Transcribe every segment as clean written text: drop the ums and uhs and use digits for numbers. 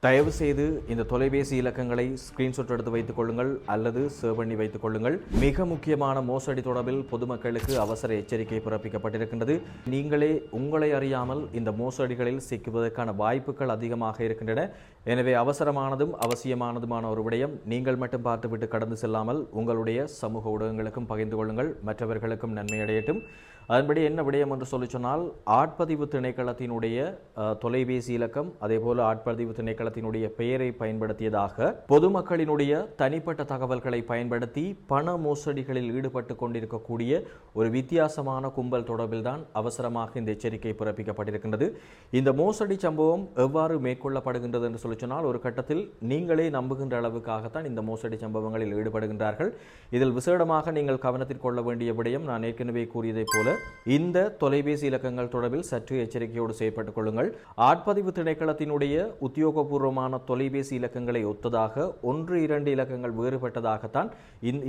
தயவு செய்து இந்த தொலைபேசி இலக்கங்களை ஸ்கிரீன்ஷாட் எடுத்து வைத்துக் கொள்ளுங்கள் அல்லது சேவ் பண்ணி வைத்துக் கொள்ளுங்கள். மிக முக்கியமான மோசடி தொடர்பில் பொதுமக்களுக்கு அவசர எச்சரிக்கை பிறப்பிக்கப்பட்டிருக்கின்றது. நீங்களே உங்களை அறியாமல் இந்த மோசடிகளில் சிக்குவதற்கான வாய்ப்புகள் அதிகமாக இருக்கின்றன. எனவே அவசரமானதும் அவசியமானதுமான ஒரு விடயம் நீங்கள் மட்டும் பார்த்துவிட்டு கடந்து செல்லாமல் உங்களுடைய சமூக ஊடகங்களுக்கும் பகிர்ந்து கொள்ளுங்கள். மற்றவர்களுக்கும் நன்மை அடையட்டும். அதன்படி என்ன விடயம் என்று சொல்லி சொன்னால், ஆட்பதிவு திணைக்களத்தினுடைய தொலைபேசி இலக்கம் அதேபோல ஆட்பதிவு திணைக்களத்தினுடைய பெயரை பயன்படுத்தியதாக பொதுமக்களினுடைய தனிப்பட்ட தகவல்களை பயன்படுத்தி பண மோசடிகளில் ஈடுபட்டு கொண்டிருக்கக்கூடிய ஒரு வித்தியாசமான கும்பல் தொடர்பில் தான் அவசரமாக இந்த எச்சரிக்கை பிறப்பிக்கப்பட்டிருக்கின்றது. இந்த மோசடி சம்பவம் எவ்வாறு மேற்கொள்ளப்படுகின்றது என்று சொல்லி சொன்னால், ஒரு கட்டத்தில் நீங்களே நம்புகின்ற அளவுக்காகத்தான் இந்த மோசடி சம்பவங்களில் ஈடுபடுகின்றார்கள். இதில் விசேடமாக நீங்கள் கவனத்தில் கொள்ள வேண்டிய விடயம், நான் ஏற்கனவே கூறியதை போல இந்த தொலைபேசி இலக்கங்கள் தொடர்பில் சற்று எச்சரிக்கையோடு செயற்பட்டுக் கொள்ளுங்கள். ஆட்பதிவு திணைக்களத்தினுடைய உத்தியோகபூர்வமான தொலைபேசி இலக்கங்களை ஒத்ததாக 1-2 இலக்கங்கள் வேறுபட்டதாகத்தான்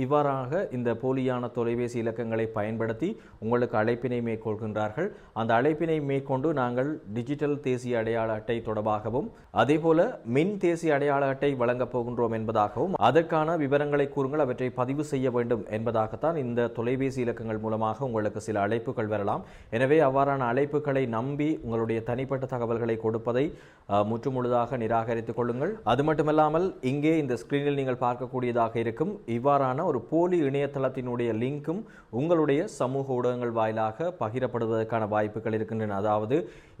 இவ்வாறாக இந்த போலியான தொலைபேசி இலக்கங்களை பயன்படுத்தி உங்களுக்கு அழைப்பினை மேற்கொள்கின்றார்கள். அந்த அழைப்பினை மேற்கொண்டு நாங்கள் டிஜிட்டல் தேசிய அடையாள அட்டை தொடர்பாகவும் அதேபோல மின் தேசிய அடையாள அட்டை வழங்கப் போகின்றோம் என்பதாகவும் அதற்கான விவரங்களை கூறுங்கள், அவற்றை பதிவு செய்ய வேண்டும் என்பதாகத்தான் இந்த தொலைபேசி இலக்கங்கள் மூலமாக உங்களுக்கு சில அழைப்புகள் வரலாம். எனவே அவ்வாறான அழைப்புகளை நம்பி உங்களுடைய தனிப்பட்ட தகவல்களை கொடுப்பதை முற்றுமுழுதாக நிராகரித்துக் கொள்ளுங்கள். அது மட்டுமல்லாமல் இங்கே இந்த ஸ்கிரீனில் நீங்கள் பார்க்கக்கூடியதாக இருக்கும் இவ்வாறான ஒரு போலி இணையதளத்தினுடைய லிங்கும் உங்களுடைய சமூக ஊடகங்கள் வாயிலாக பகிரப்படுவதற்கான வாய்ப்புகள் இருக்கின்றன. அதாவது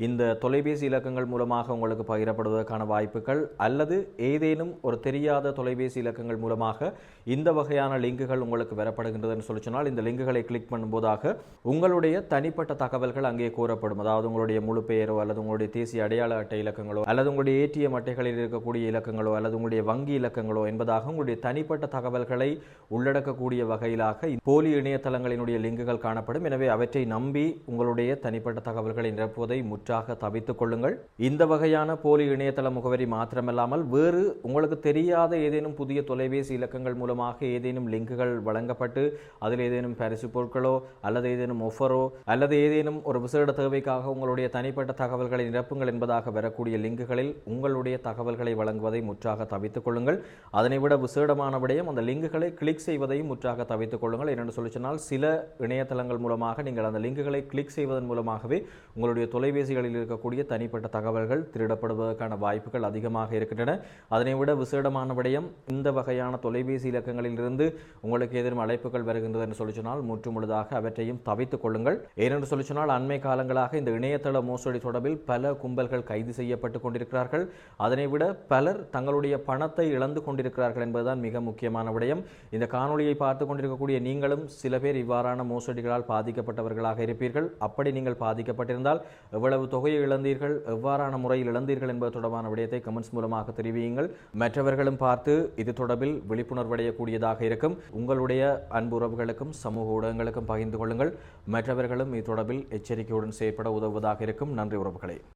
இந்த தொலைபேசி இலக்கங்கள் மூலமாக உங்களுக்கு பகிரப்படுவதற்கான வாய்ப்புகள் அல்லது ஏதேனும் ஒரு தெரியாத தொலைபேசி இலக்கங்கள் மூலமாக இந்த வகையான லிங்குகள் உங்களுக்கு வரப்படுகின்றதுன்னு சொல்லி சொன்னால், இந்த லிங்குகளை கிளிக் பண்ணும்போதாக உங்களுடைய தனிப்பட்ட தகவல்கள் அங்கே கூறப்படும். அதாவது உங்களுடைய முழு பெயரோ அல்லது உங்களுடைய தேசிய அடையாள அட்டை இலக்கங்களோ அல்லது உங்களுடைய ஏடிஎம் அட்டைகளில் இருக்கக்கூடிய இலக்கங்களோ அல்லது உங்களுடைய வங்கி இலக்கங்களோ என்பதாக உங்களுடைய தனிப்பட்ட தகவல்களை உள்ளடக்கக்கூடிய வகையிலாக போலி இணையதளங்களினுடைய லிங்குகள் காணப்படும். எனவே அவற்றை நம்பி உங்களுடைய தனிப்பட்ட தகவல்களை நிரப்புவதை முற்றாக தவித்துக் கொள்ளுங்கள். இந்த வகையான போலி இணையதள முகவரி மாத்திரமல்லாமல் வேறு உங்களுக்கு தெரியாத ஏதேனும் புதிய தொலைபேசி இலக்கங்கள் மூலமாக ஏதேனும் லிங்குகள் வழங்கப்பட்டு அதில் ஏதேனும் பரிசு பொருட்களோ அல்லது ஏதேனும் ஒஃபரோ அல்லது ஏதேனும் ஒரு விசேட தேவைக்காக உங்களுடைய தனிப்பட்ட தகவல்களை நிரப்புங்கள் என்பதாக வரக்கூடிய லிங்குகளில் உங்களுடைய தகவல்களை வழங்குவதை முற்றாக தவித்துக் கொள்ளுங்கள். அதனை விட விசேடமான விடயம், அந்த லிங்குகளை கிளிக் செய்வதையும் முற்றாக தவித்துக் கொள்ளுங்கள். என்னென்று சொல்லி சொன்னால், சில இணையதளங்கள் மூலமாக நீங்கள் அந்த லிங்குகளை கிளிக் செய்வதன் மூலமாகவே உங்களுடைய தொலைபேசிகளில் இருக்கக்கூடிய தனிப்பட்ட தகவல்கள் திருடப்படுவதற்கான வாய்ப்புகள் அதிகமாக இருக்கின்றன. அதனை விட விசேடமான விடயம், இந்த வகையான தொலைபேசி இலக்கங்களில் இருந்து உங்களுக்கு ஏதேனும் அழைப்புகள் வருகின்றது என்று சொல்லி சொன்னால் முற்றுமுழுதாக அவற்றையும் தவித்துக் கொள்ளுங்கள். ஏனென்று சொல்லி சொன்னால், அண்மை காலங்களாக இந்த இணையதள மோசடி தொடர்பில் பல கும்பல்கள் கைது செய்யப்பட்டுக் கொண்டிருக்கிறார்கள். அதனை விட பலர் தங்களுடைய பணத்தை இழந்து கொண்டிருக்கிறார்கள் என்பதுதான் மிக முக்கியமான விடயம். இந்த காணொலியை பார்த்துக் கொண்டிருக்கக்கூடிய நீங்களும் சில பேர் இவ்வாறான மோசடிகளால் பாதிக்கப்பட்டவர்களாக இருப்பீர்கள். அப்படி நீங்கள் பாதிக்கப்பட்டிருந்தால் எவ்வளவு தொகையை இழந்தீர்கள், எவ்வாறான முறையில் இழந்தீர்கள் என்பது தொடர்பான விடயத்தை கமெண்ட்ஸ் மூலமாக தெரிவியுங்கள். மற்றவர்களும் பார்த்து இது தொடர்பில் விழிப்புணர்வடையக்கூடியதாக இருக்கும். உங்களுடைய அன்பு உறவுகளுக்கும் சமூக ஊடகங்களுக்கும் பகிர்ந்து கொள்ளுங்கள். மற்றவர்களும் இது தொடர்பில் எச்சரிக்கையுடன் செயற்பட உதவுவதாக இருக்கும். நன்றி உறவுகளே.